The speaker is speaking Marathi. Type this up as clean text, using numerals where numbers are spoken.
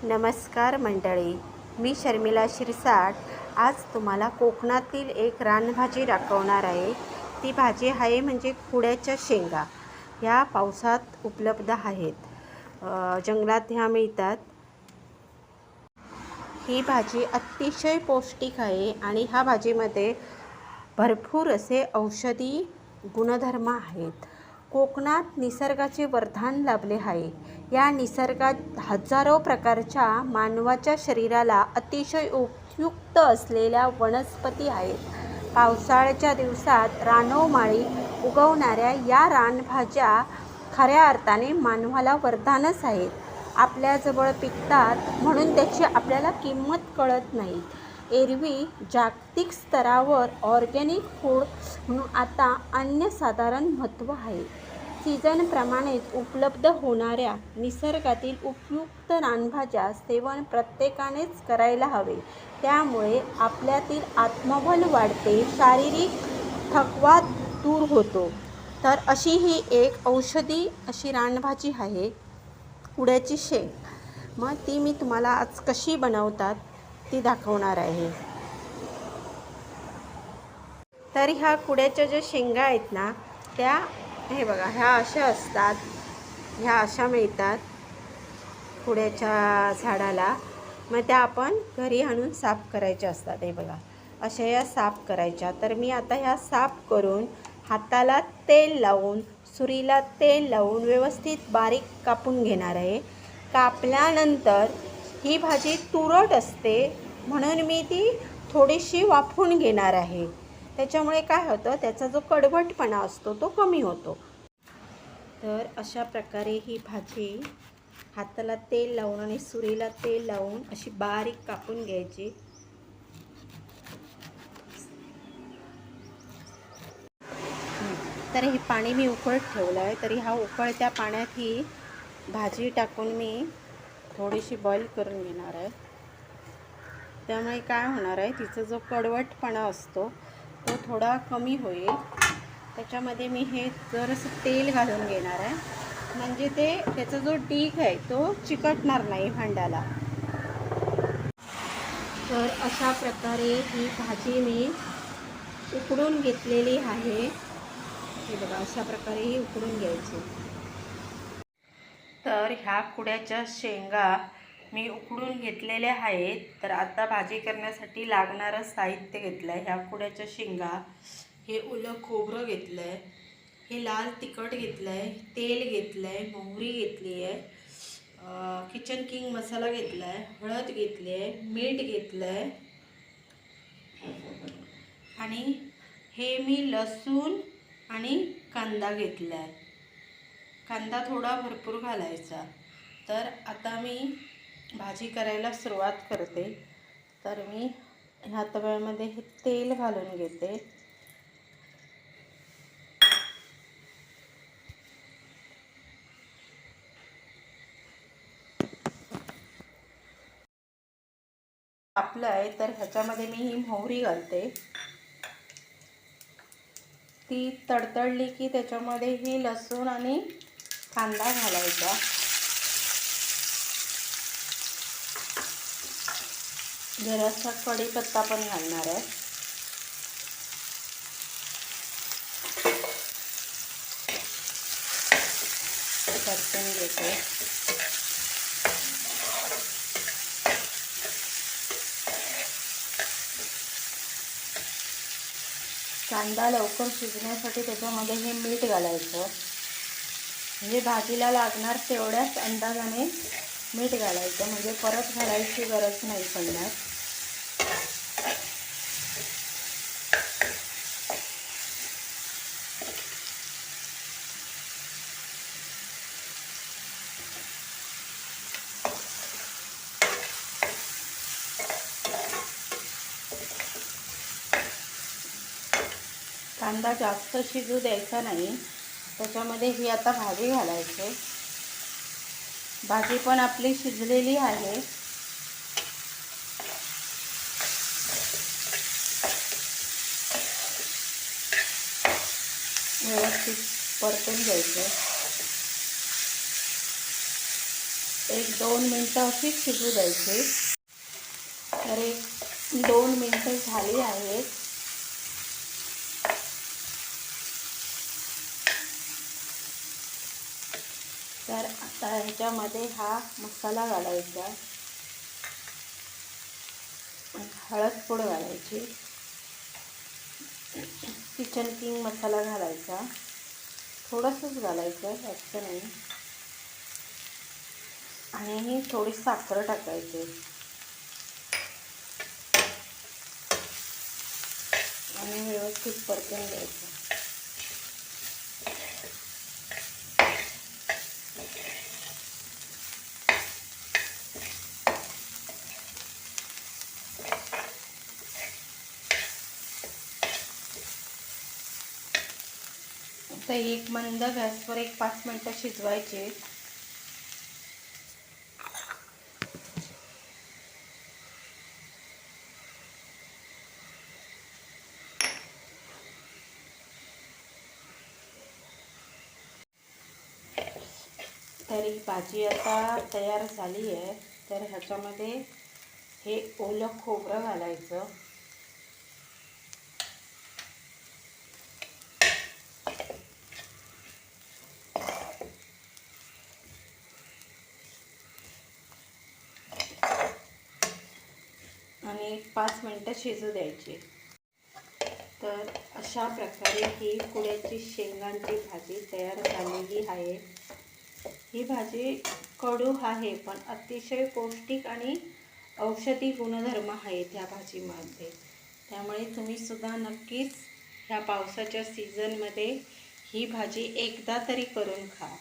नमस्कार मंडळी, मी शर्मिला शिरसाट आज तुम्हाला कोकणातील एक रानभाजी दाखवणार आहे। ती भाजी आहे म्हणजे कुड्याच्या शेंगा। ह्या पावसात उपलब्ध आहेत, जंगलात ह्या मिळतात। ही भाजी अतिशय पौष्टिक आहे आणि ह्या भाजीमध्ये भरपूर असे औषधी गुणधर्म आहेत। कोकणात निसर्गाचे वरदान लाभले आहे। या निसर्गात हजारो प्रकारच्या मानवाच्या शरीराला अतिशय उपयुक्त असलेल्या वनस्पती आहेत। पावसाळ्याच्या दिवसात रानोमाळी उगवणाऱ्या या रानभाज्या खऱ्या अर्थाने मानवाला वरदानच आहेत। आपल्याजवळ पिकतात म्हणून त्याची आपल्याला किंमत कळत नाही। एरवी जागतिक स्तरावर ऑर्गॅनिक फूड म्हणून आता अनन्यसाधारण महत्त्व आहे। सीझनप्रमाणेच उपलब्ध होणाऱ्या निसर्गातील उपयुक्त रानभाज्या सेवन प्रत्येकानेच करायला हवे। त्यामुळे आपल्यातील आत्मबल वाढते, शारीरिक थकवा दूर होतो। तर अशी ही एक औषधी अशी रानभाजी आहे कुड्याची शेंग। मग ती मी तुम्हाला आज कशी बनवतात ती दाखवणार आहे। तर ह्या कुड्याच्या ज्या शेंगा आहेत ना, त्या हे बघा ह्या अशा असतात, ह्या अशा मिळतात कुड्याच्या झाडाला। मग त्या आपण घरी आणून साफ करायच्या असतात। हे बघा अशा या साफ करायच्या। तर मी आता ह्या साफ करून हाताला तेल लावून, सुरीला तेल लावून व्यवस्थित बारीक कापून घेणार आहे। कापल्यानंतर ही भाजी तुरट असते म्हणून मी ती थोडीशी वाफवून घेणार आहे। त्याच्यामुळे काय होतं, त्याचा जो कडवटपणा असतो तो कमी होतो। तर अशा प्रकारे ही भाजी हाताला तेल लावून आणि सुरीला तेल लावून अशी बारीक कापून घ्यायची। तर हे पाणी मी उकळत ठेवलं आहे। तर ह्या उकळत्या पाण्यात ही भाजी टाकून मी थोडीशी बॉईल करून घेणार आहे। त्यामुळे काय होणार आहे, तिचा जो कडवटपणा असतो तो थोडा कमी होईल। त्याच्यामध्ये मी हे जरासं तेल घालून घेणार आहे, म्हणजे त्याचा जो डीक आहे तो चिकटणार नाही भांड्याला। तर अशा प्रकारे ही भाजी मी उकडून घेतलेली आहे। हे बघा अशा प्रकारे ही उकडून घ्यायची। तर ह्या कुड्याच्या शेंगा मी उकडून घेतलेल्या आहेत। तर आता भाजी करण्यासाठी लागणारं साहित्य घेतलं आहे। ह्या कुड्याच्या शेंगा, हे ओलं खोबरं घेतलं आहे, हे लाल तिखट घेतलं आहे, तेल घेतलं आहे, मोहरी घेतली आहे, किचन किंग मसाला घेतला आहे, हळद घेतली आहे, मीठ घेतलं आहे आणि हे मी लसूण आणि कांदा घेतला आहे। कांदा थोडा भरपूर घालायचा। तर आता मी भाजी करायला सुरुवात करते। तर मी ह्या तव्यामध्ये हे तेल घालून घेते। तापलं आहे तर ह्याच्यामध्ये मी ही मोहरी घालते। ती तडतडली की त्याच्यामध्ये ही लसूण आणि कांदा घालायचा। जरासा कढीपत्ता पण घालणार आहे। परतून घेते। कांदा लवकर शिजण्यासाठी त्याच्यामध्ये हे मीठ घालायचं, म्हणजे भाजीला लागणार तेवढ्याच अंदाजाने मीठ घालायचं, म्हणजे परत घालायची गरज नाही पडणार। कांदा जास्त शिजू द्यायचा नाही, त्याच्यामध्ये ही आता भाजी घालायची। भाजी पण आपली शिजलेली आहे। व्यवस्थित परतून घ्यायचं। 1-2 मिनटं अशीच शिजू द्यायची. तर 1-2 मिनटं झाली आहेत. तर आता ह्याच्यामध्ये हा मसाला घालायचा, हळद पूड घालायची, किचन किंग मसाला घालायचा, थोडंसंच घालायचं, जास्त नाही, आणि थोडी साखर टाकायची आणि व्यवस्थित परतून घ्यायचं. आता एक मंद गॅसवर 5 मिनटं शिजवायचे. तर ही भाजी आता तयार झाली आहे. तर ह्याच्यामध्ये हे ओलं खोबरं घालायचं, आणि 5 मिनटं शिजू द्यायची. तर अशा प्रकारे ही कुड्याची शेंगांची भाजी तयार झालेली आहे. ही भाजी कडू आहे, पण अतिशय पौष्टिक आणि औषधी गुणधर्म आहेत ह्या भाजीमध्ये. त्यामुळे तुम्ही सुद्धा नक्कीच ह्या पावसाच्या सीझनमध्ये ही भाजी एकदा तरी करून खा.